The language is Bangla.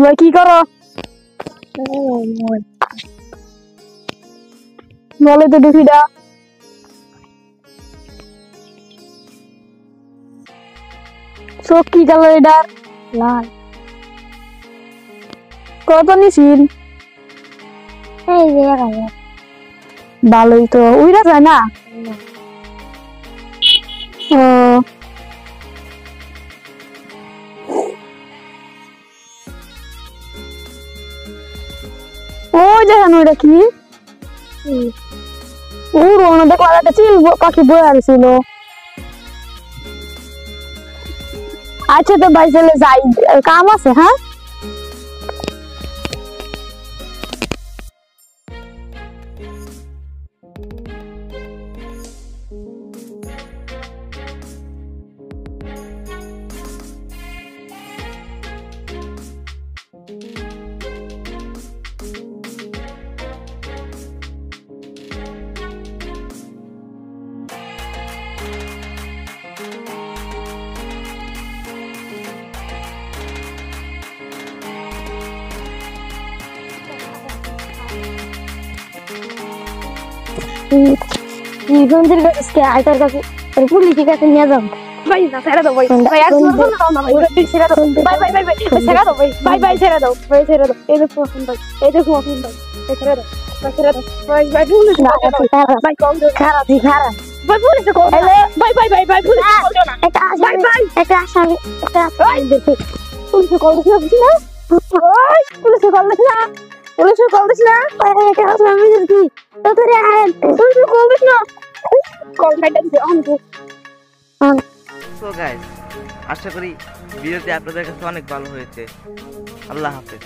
ভাই কি করো? বলে তো ডিফিডা চোখ কি কালার এটা? লাল। কত নিছিল? এই যে কালার ভালোই তো, উইরা যায় না? ও ওই দেখেন ওইটা কি? ওর ওনা দেখো একটা চিল পাখি বয়ে আসছিল। আচ্ছা তো ভাই চলে যাই, কাম আছে। হ্যাঁ ইভেন্টের কাছে আইতার কাছে পুলিশের কাছে নিয়ে যাও। ভাই না ছেড়ে দাও ভাই, ভাই আর শুনো না না ভাই, ওটা ছেড়ে দাও ভাই ভাই ভাই ভাই ছেড়ে দাও ভাই ভাই ভাই ছেড়ে দাও ভাই ছেড়ে দাও। এই দেখো ফোন ভাই, এই দেখো ফোন ভাই, ছেড়ে দাও ভাই ছেড়ে দাও ভাই ভাই পুলিশ ভাই কল দাও খারাপ ভাই পুলিশ কল ভাই ভাই ভাই ভাই পুলিশ কল দাও না একটা ভাই ভাই একটা আসামি একটা দেখো পুলিশ কল দিছ না ওই পুলিশ কল দিছ না পুলিশ কল দিছ না একটা আসামি দেখি তো তোরে আয় পুলিশ কল দিছ না কল কাটা দিছে অন তো। সো গাইস, আশা করি ভিডিওটি আপনাদের কাছে অনেক ভালো হয়েছে। আল্লাহ হাফেজ।